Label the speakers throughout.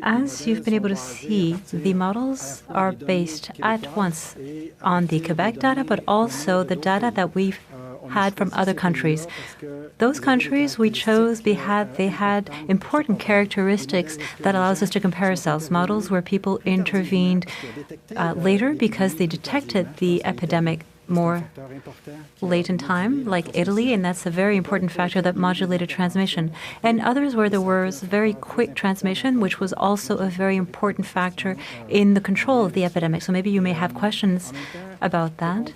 Speaker 1: As you've been able to see, the models are based at once on the Quebec data, but also the data that we've had from other countries. Those countries we chose, they had important characteristics that allows us to compare ourselves. Models where people intervened later because they detected the epidemic more late in time, like Italy, and that's a very important factor that modulated transmission. And others where there was very quick transmission, which was also a very important factor in the control of the epidemic. So maybe you may have questions about that.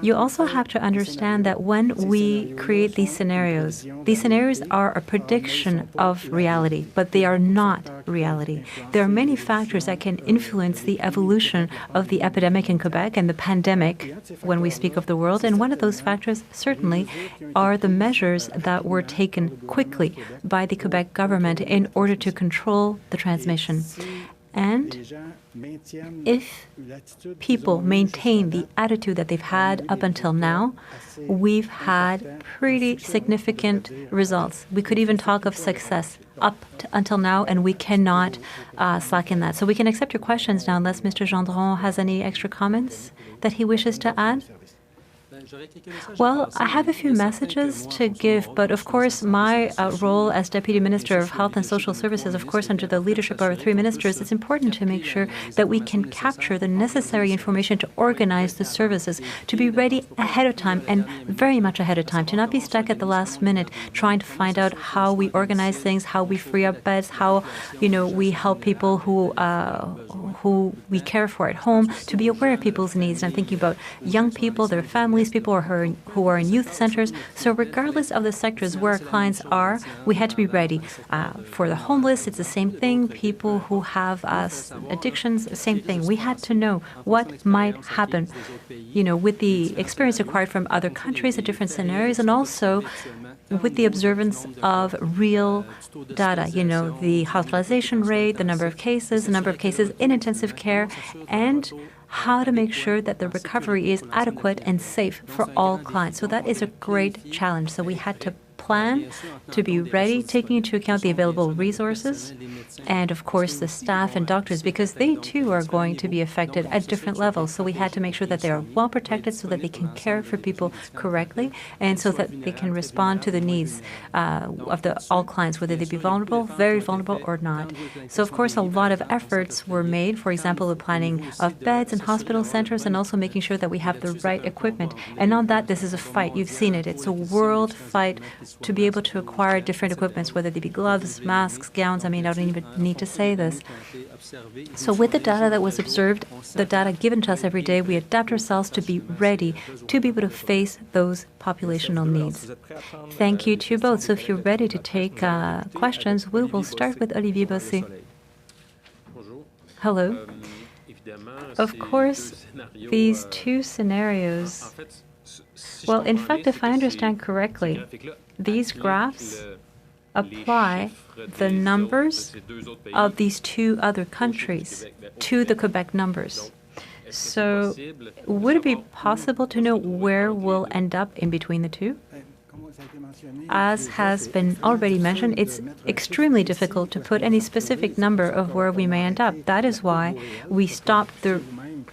Speaker 1: You also have to understand that when we create these scenarios are a prediction of reality, but they are not reality. There are many factors that can influence the evolution of the epidemic in Quebec and the pandemic when we speak of the world, and one of those factors certainly are the measures that were taken quickly by the Quebec government in order to control the transmission. And if people maintain the attitude that they've had up until now, we've had pretty significant results. We could even talk of success until now, and we cannot slacken that. So we can accept your questions now, unless Mr. Gendron has any extra comments that he wishes to add. Well, I have a few messages to give, but of course my role as Deputy Minister of Health and Social Services, of course under the leadership of our three ministers, it's important to make sure that we can capture the necessary information to organize the services, to be ready ahead of time and very much ahead of time, to not be stuck at the last minute trying to find out how we organize things, how we free up beds, how we help people who we care for at home, to be aware of people's needs. And I'm thinking about young people, their families, people who are in youth centers. So regardless of the sectors where our clients are, we had to be ready. For the homeless, it's the same thing. People who have addictions, same thing. We had to know what might happen, with the experience acquired from other countries, the different scenarios, and also with the observance of real data, the hospitalization rate, the number of cases in intensive care, and how to make sure that the recovery is adequate and safe for all clients. So that is a great challenge. So we had to plan to be ready, taking into account the available resources and, of course, the staff and doctors, because they too are going to be affected at different levels. So we had to make sure that they are well protected so that they can care for people correctly and so that they can respond to the needs of all clients, whether they be vulnerable, very vulnerable, or not. So, of course, a lot of efforts were made, for example, the planning of beds and hospital centers, and also making sure that we have the right equipment. And on that, this is a fight. You've seen it. It's a world fight to be able to acquire different equipments, whether they be gloves, masks, gowns. I mean, I don't even need to say this. So with the data that was observed, the data given to us every day, we adapt ourselves to be ready to be able to face those populational needs. Thank you to you both. So if you're ready to take questions, we will start with Olivier Bossé. Hello. Of course, these two scenarios, well, in fact, if I understand correctly, these graphs apply the numbers of these two other countries to the Quebec numbers. So would it be possible to know where we'll end up in between the two? As has been already mentioned, it's extremely difficult to put any specific number of where we may end up. That is why we stopped the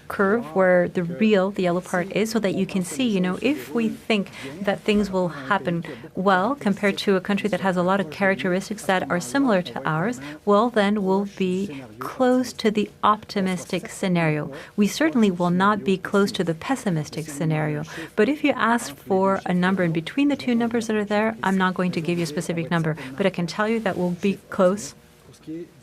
Speaker 1: curve where the yellow part is, so that you can see, if we think that things will happen well compared to a country that has a lot of characteristics that are similar to ours, well, then we'll be close to the optimistic scenario. We certainly will not be close to the pessimistic scenario. But if you ask for a number in between the two numbers that are there, I'm not going to give you a specific number, but I can tell you that we'll be close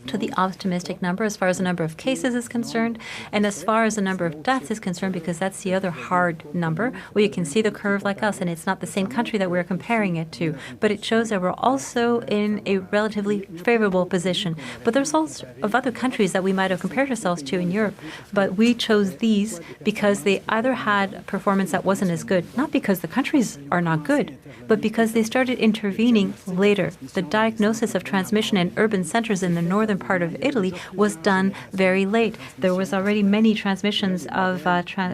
Speaker 1: to the optimistic number as far as the number of cases is concerned, and as far as the number of deaths is concerned, because that's the other hard number, where you can see the curve like us, and it's not the same country that we're comparing it to, but it shows that we're also in a relatively favorable position. But there's also of other countries that we might have compared ourselves to in Europe, but we chose these because they either had a performance that wasn't as good, not because the countries are not good, but because they started intervening later. The diagnosis of transmission in urban centers measures in the northern part of Italy was done very late. There was already many transmissions of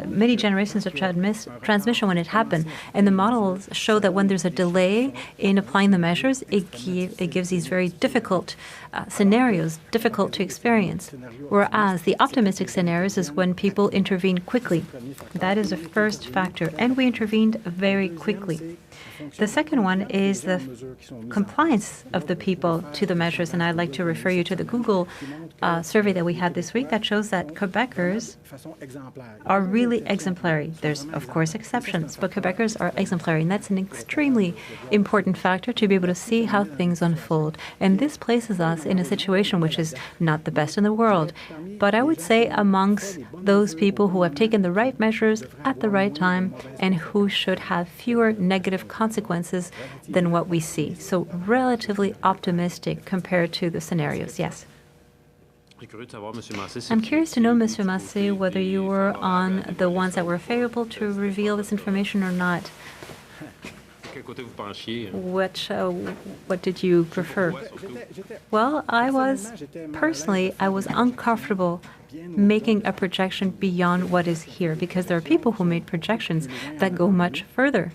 Speaker 1: many generations of transmission when it happened, and the models show that when there's a delay in applying the measures, it gives these very difficult scenarios, difficult to experience. Whereas the optimistic scenarios is when people intervene quickly. That is a first factor, and we intervened very quickly. The second one is the compliance of the people to the measures, and I'd like to refer you to the Google survey that we had this week that shows that Quebecers are really exemplary. There's, of course, exceptions, but Quebecers are exemplary, and that's an extremely important factor to be able to see how things unfold. And this places us in a situation which is not the best in the world, but I would say amongst those people who have taken the right measures at the right time and who should have fewer negative consequences than what we see. So relatively optimistic compared to the scenarios, yes. I'm curious to know, Monsieur Massé, whether you were on the ones that were favorable to reveal this information or not. What did you prefer? Well, I was uncomfortable making a projection beyond what is here, because there are people who made projections that go much further.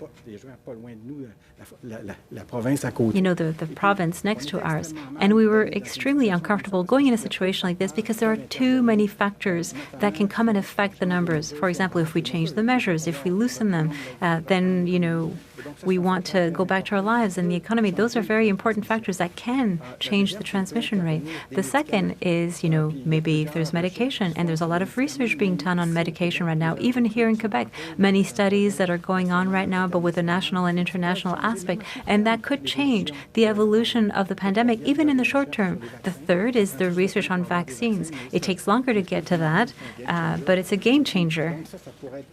Speaker 1: You know, the province next to ours. And we were extremely uncomfortable going in a situation like this because there are too many factors that can come and affect the numbers. For example, if we change the measures, if we loosen them, then, you know, we want to go back to our lives and the economy. Those are very important factors that can change the transmission rate. The second is, you know, maybe if there's medication, and there's a lot of research being done on medication right now, even here in Quebec. Many studies that are going on right now, but with a national and international aspect, and that could change the evolution of the pandemic, even in the short term. The third is the research on vaccines. It takes longer to get to that, but it's a game changer.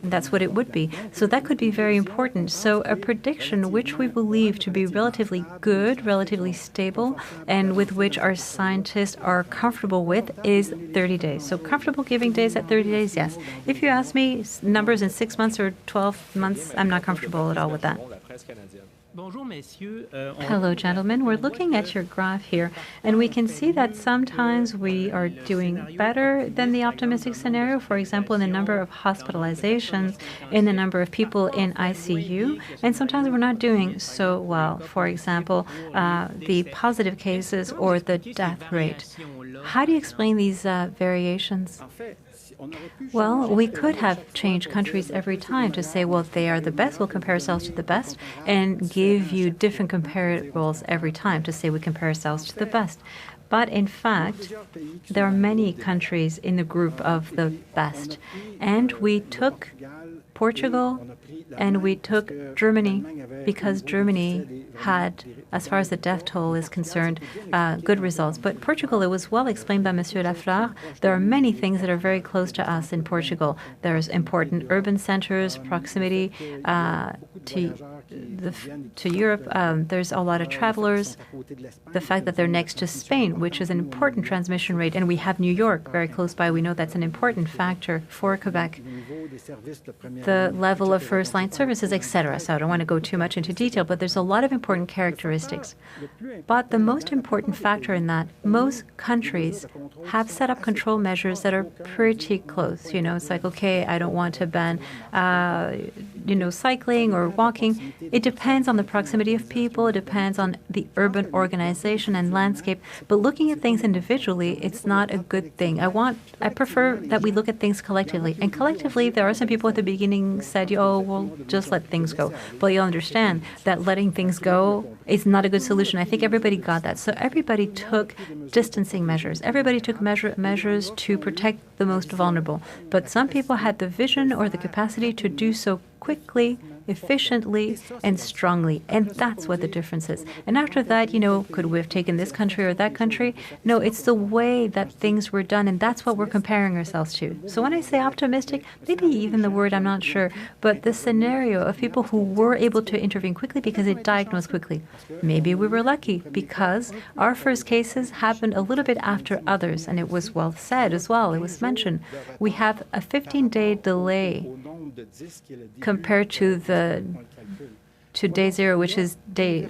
Speaker 1: That's what it would be. So that could be very important. So a prediction which we believe to be relatively good, relatively stable, and with which our scientists are comfortable with is 30 days. So comfortable giving days at 30 days, yes. If you ask me numbers in 6 months or 12 months, I'm not comfortable at all with that. Hello, gentlemen. We're looking at your graph here, and we can see that sometimes we are doing better than the optimistic scenario, for example, in the number of hospitalizations, in the number of people in ICU, and sometimes we're not doing so well, for example, the positive cases or the death rate. How do you explain these variations? Well, we could have changed countries every time to say, well, they are the best, we'll compare ourselves to the best, and give you different comparables every time to say we compare ourselves to the best. But in fact, there are many countries in the group of the best. And we took Portugal and we took Germany because Germany had, as far as the death toll is concerned, good results. But Portugal, it was well explained by Monsieur Lafleur. There are many things that are very close to us in Portugal. There's important urban centers, proximity to Europe. There's a lot of travelers. The fact that they're next to Spain, which is an important transmission rate, and we have New York very close by. We know that's an important factor for Quebec. The level of first-line services, etc. So I don't want to go too much into detail, but there's a lot of important characteristics. But the most important factor in that, most countries have set up control measures that are pretty close. You know, it's like, okay, I don't want to ban, cycling or walking. It depends on the proximity of people. It depends on the urban organization and landscape. But looking at things individually, it's not a good thing. I prefer that we look at things collectively. And collectively, there are some people at the beginning said, oh, well, just let things go. But you'll understand that letting things go is not a good solution. I think everybody got that. So everybody took distancing measures. Everybody took measures to protect the most vulnerable. But some people had the vision or the capacity to do so quickly, efficiently, and strongly. And that's what the difference is. And after that, could we have taken this country or that country? No, it's the way that things were done, and that's what we're comparing ourselves to. So when I say optimistic, maybe even the word, I'm not sure, but the scenario of people who were able to intervene quickly because they diagnosed quickly. Maybe we were lucky because our first cases happened a little bit after others, and it was well said as well. It was mentioned. We have a 15-day delay compared to the to day 0, which is day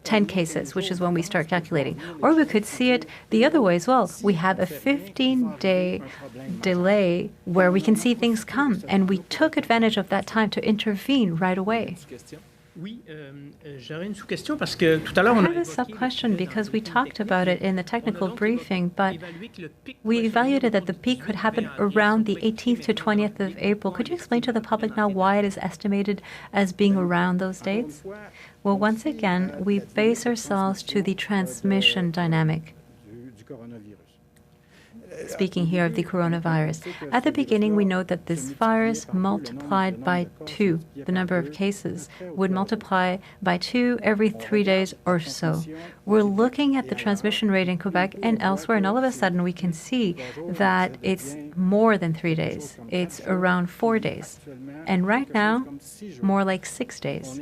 Speaker 1: 10 cases, which is when we start calculating. Or we could see it the other way as well. We have a 15-day delay where we can see things come, and we took advantage of that time to intervene right away. I have a sub-question because we talked about it in the technical briefing, but we evaluated that the peak could happen around the 18th to 20th of April. Could you explain to the public now why it is estimated as being around those dates? Well, once again, we base ourselves to the transmission dynamic. Speaking here of the coronavirus. At the beginning, we know that this virus multiplied by 2. The number of cases would multiply by 2 every 3 days or so. We're looking at the transmission rate in Quebec and elsewhere, and all of a sudden we can see that it's more than 3 days. It's around 4 days. And right now, more like 6 days.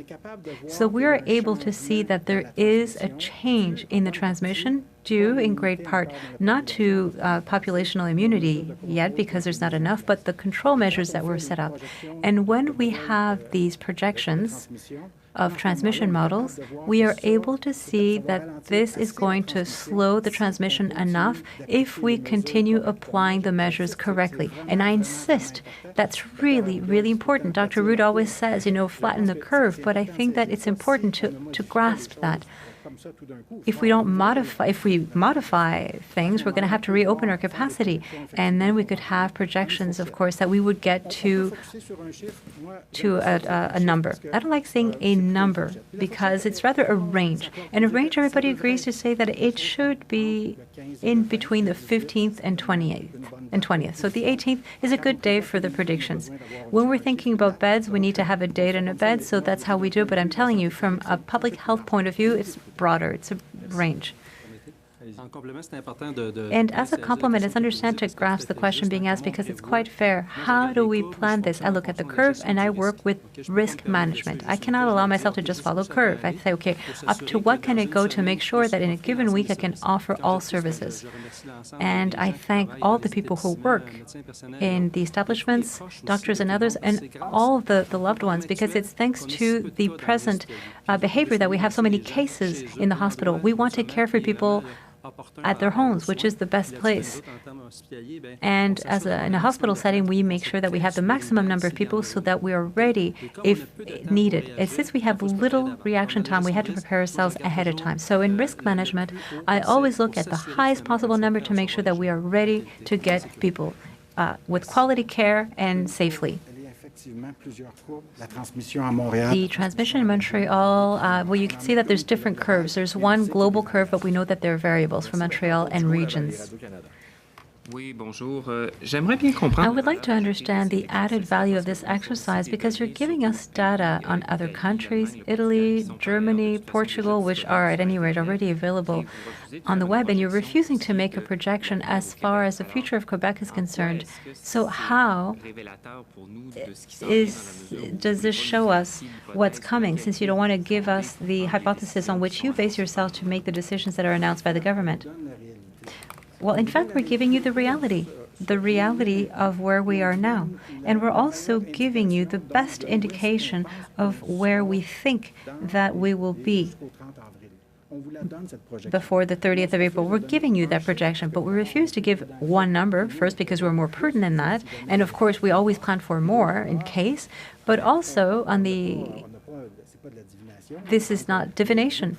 Speaker 1: So we are able to see that there is a change in the transmission due in great part not to populational immunity yet, because there's not enough, but the control measures that were set up. And when we have these projections of transmission models, we are able to see that this is going to slow the transmission enough if we continue applying the measures correctly. And I insist, that's really, really important. Dr. Rood always says, flatten the curve, but I think that it's important to grasp that. If we modify things, we're going to have to reopen our capacity, and then we could have projections, of course, that we would get to a number. I don't like saying a number because it's rather a range, and a range everybody agrees to say that it should be in between the 15th and 20th. So the 18th is a good day for the predictions. When we're thinking about beds, we need to have a date and a bed, so that's how we do it. But I'm telling you, from a public health point of view, it's broader. It's a range. And as a complement, it's understand to grasp the question being asked because it's quite fair. How do we plan this? I look at the curve and I work with risk management. I cannot allow myself to just follow curve. I say, okay, up to what can it go to make sure that in a given week I can offer all services? And I thank all the people who work in the establishments, doctors and others, and all the loved ones, because it's thanks to the present behavior that we have so many cases in the hospital. We want to care for people at their homes, which is the best place. And in a hospital setting, we make sure that we have the maximum number of people so that we are ready if needed. And since we have little reaction time, we have to prepare ourselves ahead of time. So in risk management, I always look at the highest possible number to make sure that we are ready to get people with quality care and safely. The transmission in Montreal, well, you can see that there's different curves. There's one global curve, but we know that there are variables for Montreal and regions. I would like to understand the added value of this exercise because you're giving us data on other countries, Italy, Germany, Portugal, which are at any rate already available on the web, and you're refusing to make a projection as far as the future of Quebec is concerned. So how does this show us what's coming, since you don't want to give us the hypothesis on which you base yourself to make the decisions that are announced by the government? Well, in fact, we're giving you the reality of where we are now. And we're also giving you the best indication of where we think that we will be before the 30th of April. We're giving you that projection, but we refuse to give one number, first because we're more prudent than that. And of course, we always plan for more in case, but also this is not divination,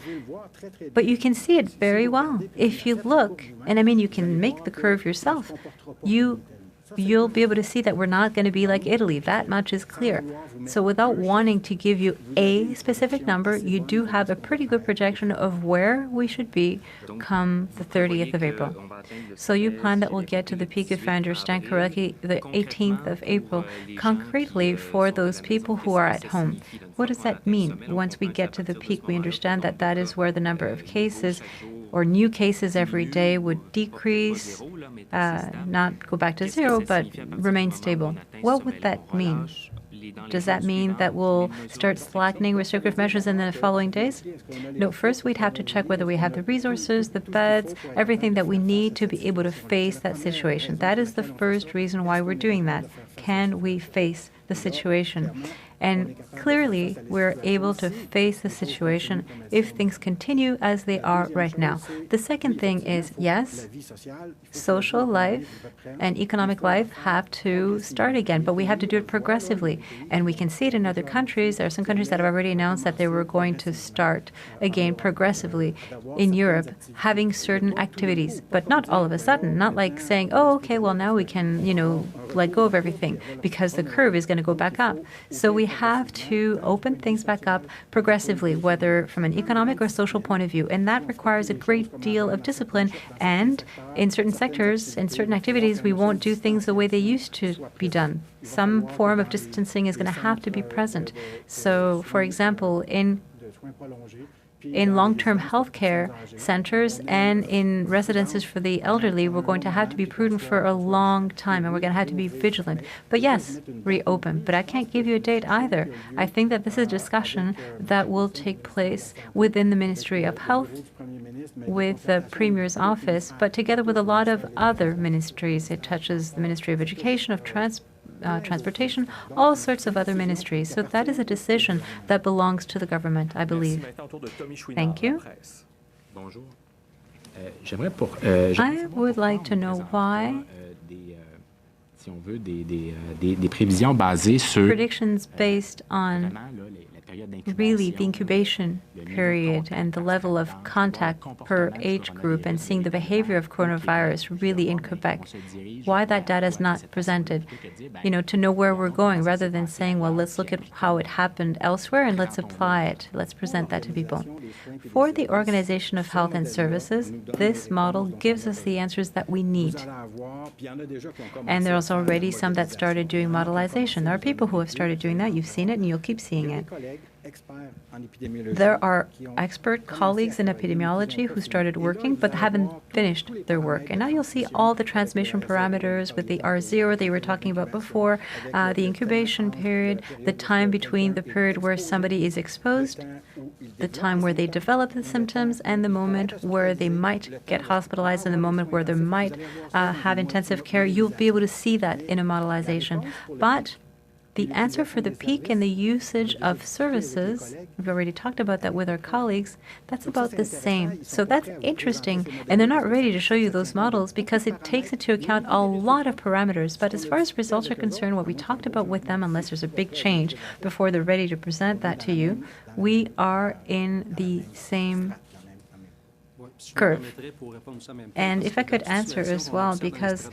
Speaker 1: but you can see it very well. If you look, and I mean, you can make the curve yourself, you'll be able to see that we're not going to be like Italy. That much is clear. So without wanting to give you a specific number, you do have a pretty good projection of where we should be come the 30th of April. So you plan that we'll get to the peak, if I understand correctly, the 18th of April, concretely for those people who are at home. What does that mean? Once we get to the peak, we understand that that is where the number of cases or new cases every day would decrease, not go back to zero, but remain stable. What would that mean? Does that mean that we'll start slackening restrictive measures in the following days? No, first we'd have to check whether we have the resources, the beds, everything that we need to be able to face that situation. That is the first reason why we're doing that. can we face the situation? And clearly, we're able to face the situation if things continue as they are right now. The second thing is, yes, social life and economic life have to start again, but we have to do it progressively. And we can see it in other countries. There are some countries that have already announced that they were going to start again progressively in Europe, having certain activities, but not all of a sudden, not like saying, oh, okay, well, now we can, let go of everything because the curve is going to go back up. So we have to open things back up progressively, whether from an economic or social point of view. And that requires a great deal of discipline. And in certain sectors, in certain activities, we won't do things the way they used to be done. Some form of distancing is going to have to be present. So, for example, in long-term health care centers and in residences for the elderly, we're going to have to be prudent for a long time, and we're going to have to be vigilant. But yes, reopen. But I can't give you a date either. I think that this is a discussion that will take place within the Ministry of Health, with the Premier's office, but together with a lot of other ministries. It touches the Ministry of Education, of Transportation, all sorts of other ministries. So that is a decision that belongs to the government, I believe. Thank you. I would like to know why predictions based on really the incubation period and the level of contact per age group and seeing the behavior of coronavirus really in Quebec, why that data is not presented, to know where we're going rather than saying, well, let's look at how it happened elsewhere and let's apply it. Let's present that to people. For the Organization of Health and Services, this model gives us the answers that we need. And there's already some that started doing modelization. There are people who have started doing that. You've seen it and you'll keep seeing it. There are expert colleagues in epidemiology who started working but haven't finished their work. And now you'll see all the transmission parameters with the R0 that you were talking about before, the incubation period, the time between the period where somebody is exposed, the time where they develop the symptoms, and the moment where they might get hospitalized, and the moment where they might have intensive care. You'll be able to see that in a modelization. But the answer for the peak in the usage of services, we've already talked about that with our colleagues, that's about the same. So that's interesting, and they're not ready to show you those models because it takes into account a lot of parameters. But as far as results are concerned, what we talked about with them, unless there's a big change before they're ready to present that to you, we are in the same curve. And if I could answer as well, because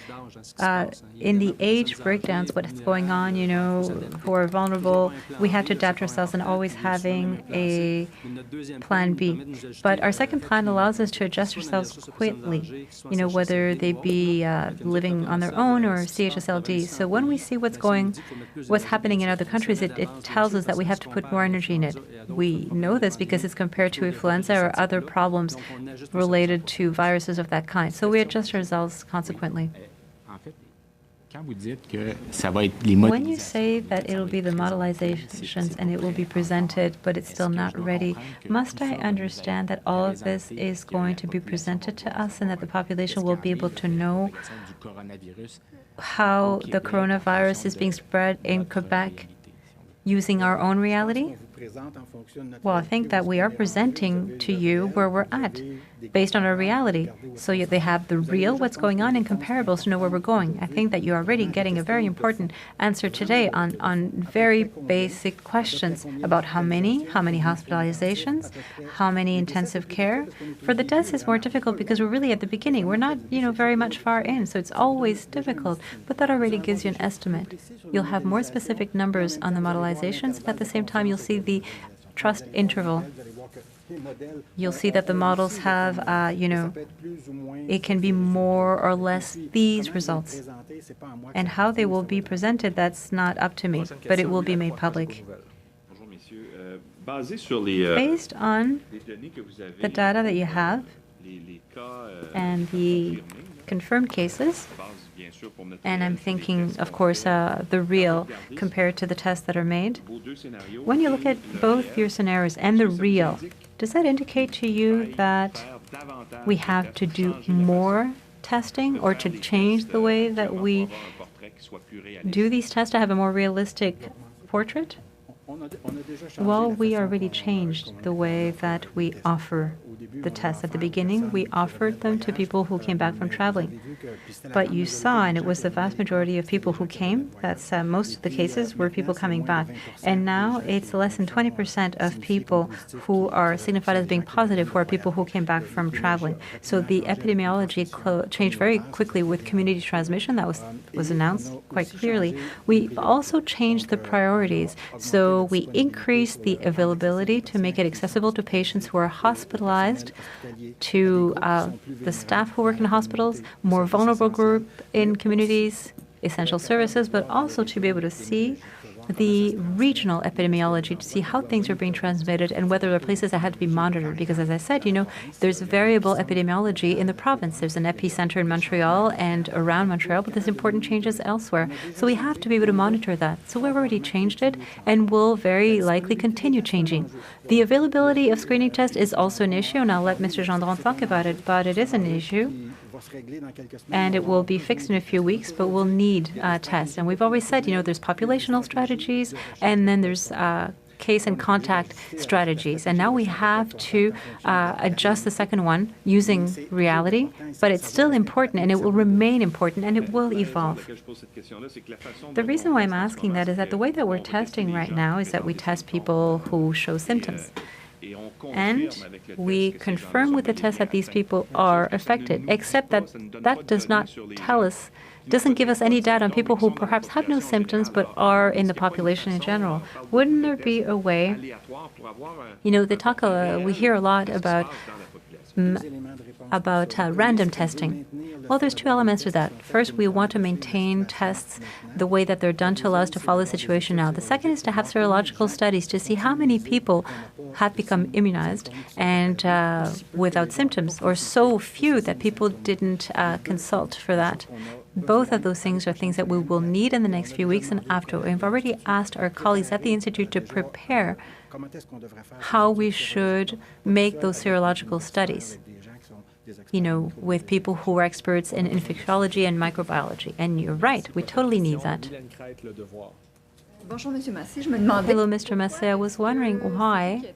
Speaker 1: in the age breakdowns, what's going on, who are vulnerable, we have to adapt ourselves and always having a plan B. But our second plan allows us to adjust ourselves quickly, whether they be living on their own or CHSLD. So when we see what's happening in other countries, it tells us that we have to put more energy in it. We know this because it's compared to influenza or other problems related to viruses of that kind. So we adjust ourselves consequently. When you say that it will be the modelizations and it will be presented, but it's still not ready, must I understand that all of this is going to be presented to us and that the population will be able to know how the coronavirus is being spread in Quebec using our own reality? Well, I think that we are presenting to you where we're at, based on our reality. So they have the real, what's going on, and comparables to know where we're going. I think that you're already getting a very important answer today on very basic questions about how many hospitalizations, how many intensive care. For the deaths, it's more difficult because we're really at the beginning. We're not, very much far in, so it's always difficult. But that already gives you an estimate. You'll have more specific numbers on the modelizations, and at the same time, you'll see the trust interval. You'll see that the models have, it can be more or less these results. And how they will be presented, that's not up to me, but it will be made public. Based on the data that you have and the confirmed cases, and I'm thinking, of course, the real compared to the tests that are made. When you look at both your scenarios and the real, does that indicate to you that we have to do more testing or to change the way that we do these tests to have a more realistic portrait? Well, we already changed the way that we offer the tests. At the beginning, we offered them to people who came back from traveling. But you saw, and it was the vast majority of people who came, that's most of the cases were people coming back. And now it's less than 20% of people who are signified as being positive who are people who came back from traveling. So the epidemiology changed very quickly with community transmission. That was announced quite clearly. We also changed the priorities. So we increased the availability to make it accessible to patients who are hospitalized, to the staff who work in hospitals, more vulnerable group in communities, essential services, but also to be able to see the regional epidemiology to see how things are being transmitted and whether there are places that had to be monitored. Because as I said, there's variable epidemiology in the province. There's an epicenter in Montreal and around Montreal, but there's important changes elsewhere. So we have to be able to monitor that. So we've already changed it and will very likely continue changing. The availability of screening tests is also an issue, and I'll let Mr. Gendron talk about it, but it is an issue. And it will be fixed in a few weeks, but we'll need tests. And we've always said, there's populational strategies, and then there's case and contact strategies. And now we have to adjust the second one using reality, but it's still important, and it will remain important, and it will evolve. The reason why I'm asking that is that the way that we're testing right now is that we test people who show symptoms. And we confirm with the test that these people are affected, except that that does not tell us, doesn't give us any data on people who perhaps have no symptoms but are in the population in general. Wouldn't there be a way, we hear a lot about random testing. Well, there's two elements to that. First, we want to maintain tests the way that they're done to allow us to follow the situation now. The second is to have serological studies to see how many people have become immunized and without symptoms, or so few that people didn't consult for that. Both of those things are things that we will need in the next few weeks and after. We've already asked our colleagues at the Institute to prepare how we should make those serological studies, with people who are experts in infectiology and microbiology. And you're right, we totally need that. Hello, Mr. Massé. I was wondering why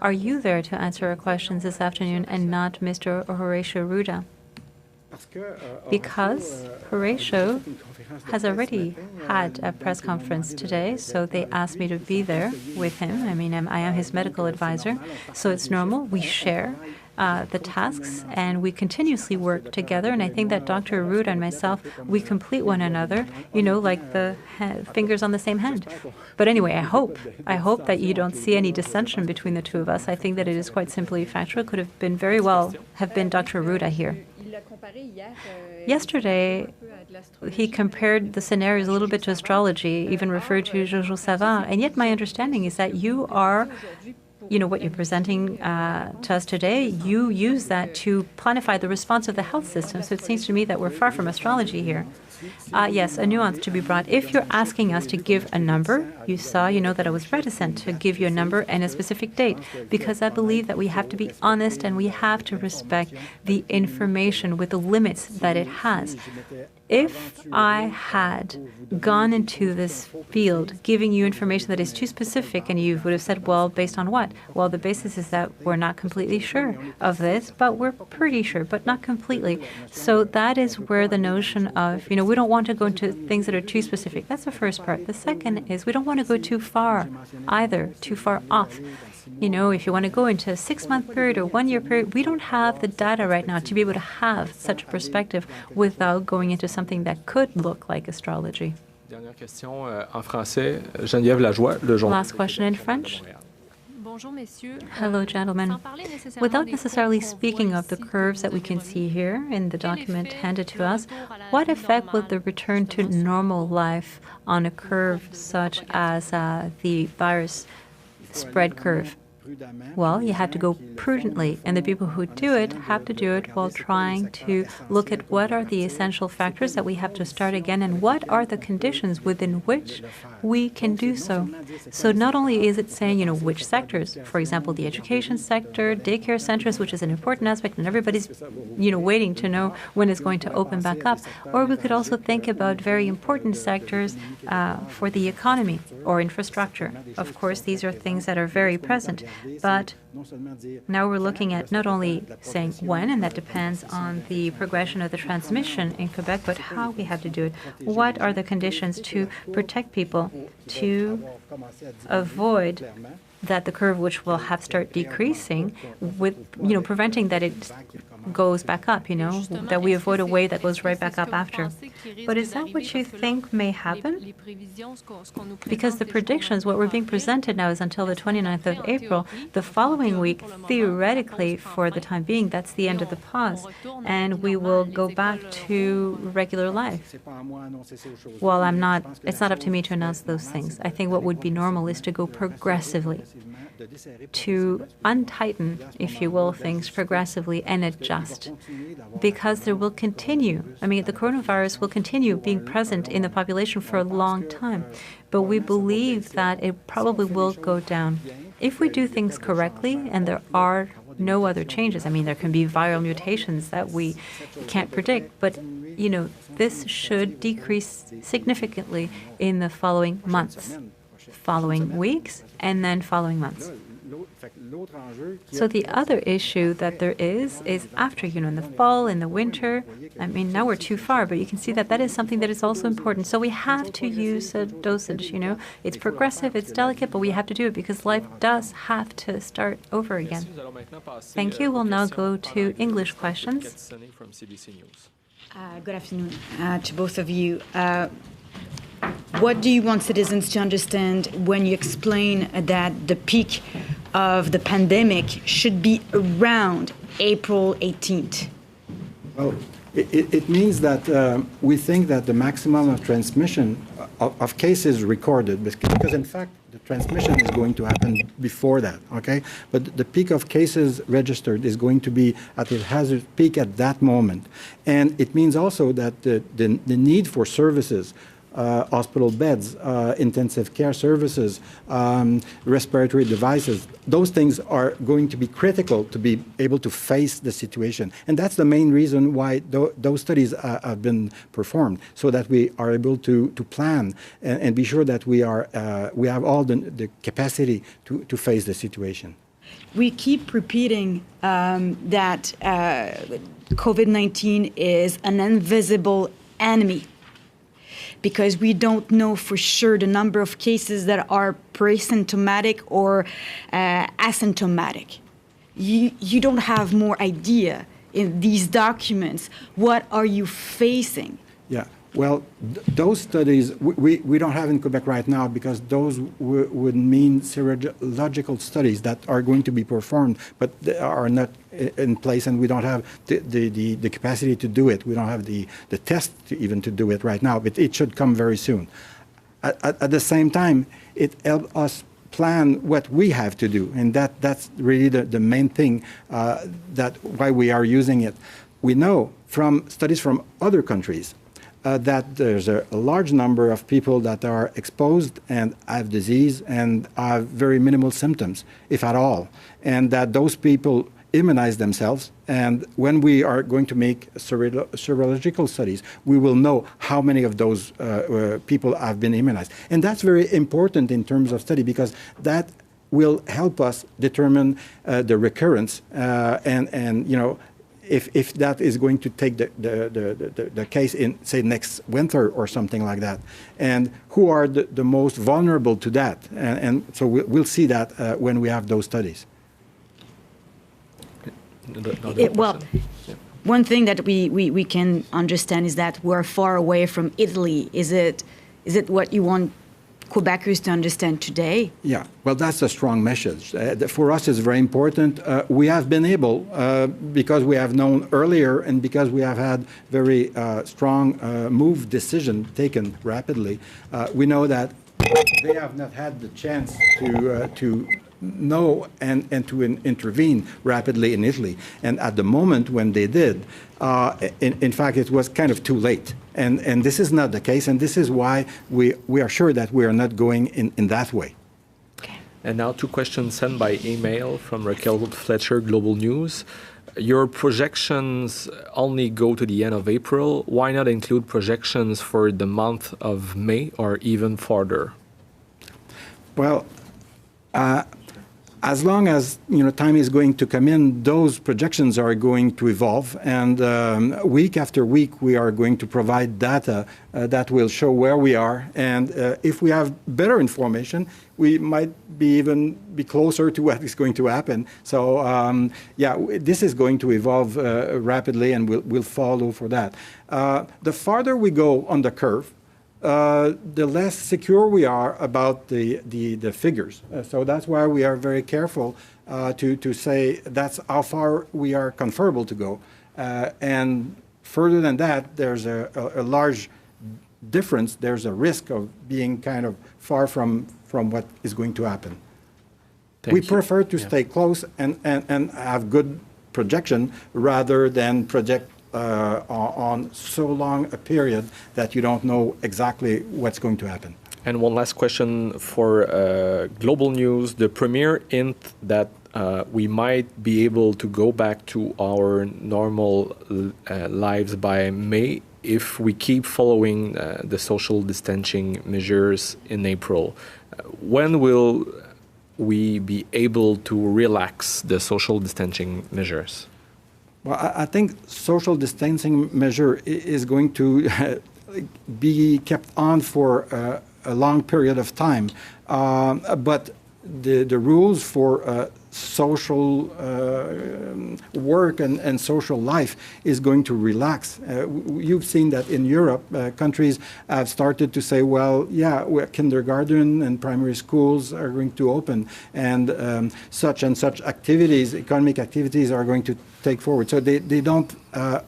Speaker 1: are you there to answer our questions this afternoon and not Mr. Horatio Ruda? Because Horatio has already had a press conference today, so they asked me to be there with him. I am his medical advisor, so it's normal. We share the tasks, and we continuously work together. And I think that Dr. Ruda and myself, we complete one another, like the fingers on the same hand. But anyway, I hope that you don't see any dissension between the two of us. I think that it is quite simply factual. It could have been very well have been Dr. Ruda here. Yesterday, he compared the scenarios a little bit to astrology, even referred to Jojo Savant. And yet my understanding is that you are, what you're presenting to us today, you use that to planify the response of the health system. So it seems to me that we're far from astrology here. Yes, a nuance to be brought. If you're asking us to give a number, you know that I was reticent to give you a number and a specific date, because I believe that we have to be honest and we have to respect the information with the limits that it has. If I had gone into this field giving you information that is too specific, and you would have said, well, based on what? Well, the basis is that we're not completely sure of this, but we're pretty sure, but not completely. So that is where the notion of, we don't want to go into things that are too specific. That's the first part. The second is we don't want to go too far either, too far off. If you want to go into a 6-month period or 1-year period, we don't have the data right now to be able to have such a perspective without going into something that could look like astrology. Last question in French. Hello, gentlemen. Without necessarily speaking of the curves that we can see here in the document handed to us, what effect will the return to normal life on a curve such as the virus spread curve Well, you have to go prudently, and the people who do it have to do it while trying to look at what are the essential factors that we have to start again and what are the conditions within which we can do so. So not only is it saying, which sectors, for example, the education sector, daycare centers, which is an important aspect, and everybody's, waiting to know when it's going to open back up, or we could also think about very important sectors for the economy or infrastructure. Of course, these are things that are very present. But now we're looking at not only saying when, and that depends on the progression of the transmission in Quebec, but how we have to do it. What are the conditions to protect people, to avoid that the curve, which will have start decreasing, with preventing that it goes back up, that we avoid a wave that goes right back up after. But is that what you think may happen? Because the predictions, what we're being presented now is until the 29th of April. The following week, theoretically, for the time being, that's the end of the pause, and we will go back to regular life. Well, it's not up to me to announce those things. I think what would be normal is to go progressively, to untighten, if you will, things progressively and adjust, because there will continue, the coronavirus will continue being present in the population for a long time, but we believe that it probably will go down. If we do things correctly and there are no other changes, there can be viral mutations that we can't predict, but this should decrease significantly in the following months, following weeks, and then following months. So the other issue that there is after, in the fall, in the winter. Now we're too far, but you can see that is something that is also important. So we have to use a dosage, It's progressive, it's delicate, but we have to do it because life does have to start over again. Thank you. We'll now go to English questions.
Speaker 2: Good afternoon to both of you. What do you want citizens to understand when you explain that the peak of the pandemic should be around April 18th?
Speaker 3: Well, it means that we think that the maximum of transmission of cases recorded, because in fact the transmission is going to happen before that, okay? But the peak of cases registered is going to be at its hazard peak at that moment. And it means also that the need for services, hospital beds, intensive care services, respiratory devices, those things are going to be critical to be able to face the situation. And that's the main reason why those studies have been performed, so that we are able to plan and be sure that we have all the capacity to face the situation.
Speaker 2: We keep repeating that COVID-19 is an invisible enemy, because we don't know for sure the number of cases that are pre-symptomatic or asymptomatic. You don't have more idea in these documents. What are you facing?
Speaker 3: Yeah, well, those studies we don't have in Quebec right now, because those would mean serological studies that are going to be performed, but they are not in place, and we don't have the capacity to do it. We don't have the test even to do it right now, but it should come very soon. At the same time, it helps us plan what we have to do, and that's really the main thing, that why we are using it. We know from studies from other countries that there's a large number of people that are exposed and have disease and have very minimal symptoms, if at all, and that those people immunize themselves. And when we are going to make serological studies, we will know how many of those people have been immunized. And that's very important in terms of study, because that will help us determine the recurrence and if that is going to take the case in, say, next winter or something like that, and who are the most vulnerable to that. And so we'll see that when we have those studies.
Speaker 2: One thing that we can understand is that we're far away from Italy. Is it what you want Quebecers to understand today? Yeah,
Speaker 3: well, that's a strong message. For us, it's very important. We have been able, because we have known earlier and because we have had very strong decision taken rapidly, we know that they have not had the chance to know and to intervene rapidly in Italy. And at the moment when they did, in fact, it was kind of too late. And this is not the case, and this is why we are sure that we are not going in that way.
Speaker 4: And now 2 questions sent by email from Raquel Fletcher, Global News. Your projections only go to the end of April. Why not include projections for the month of May or even farther?
Speaker 3: Well, as long as time is going to come in, those projections are going to evolve, and week after week we are going to provide data that will show where we are. And if we have better information, we might even be closer to what is going to happen. So yeah, this is going to evolve rapidly, and we'll follow for that. The farther we go on the curve, the less secure we are about the figures. So that's why we are very careful to say that's how far we are comfortable to go. And further than that, there's a large difference. There's a risk of being kind of far from what is going to happen. We prefer to stay close and have good projection rather than project on so long a period that you don't know exactly what's going to happen.
Speaker 4: And one last question for Global News. The premier hint that we might be able to go back to our normal lives by May if we keep following the social distancing measures in April. When will we be able to relax the social distancing measures?
Speaker 3: Well, I think social distancing measure is going to be kept on for a long period of time. But the rules for social work and social life is going to relax. You've seen that in Europe, countries have started to say, well, yeah, kindergarten and primary schools are going to open, and such activities, economic activities, are going to take forward. So they don't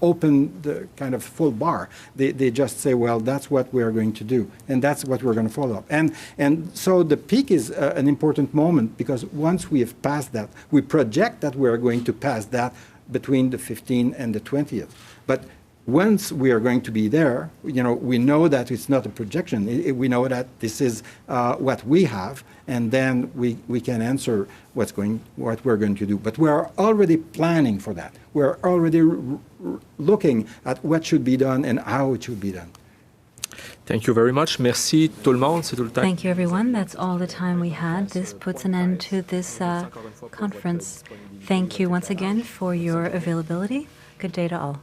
Speaker 3: open the kind of full bar. They just say, well, that's what we are going to do, and that's what we're going to follow up. And so the peak is an important moment, because once we have passed that, we project that we are going to pass that between the 15th and the 20th. But once we are going to be there, we know that it's not a projection. We know that this is what we have, and then we can answer what we're going to do. But we are already planning for that. We're already looking at what should be done and how it should be done.
Speaker 4: Thank you very much. Merci tout le monde. C'est tout le temps.
Speaker 1: Thank you, everyone. That's all the time we had. This puts an end to this conference. Thank you once again for your availability. Good day to all.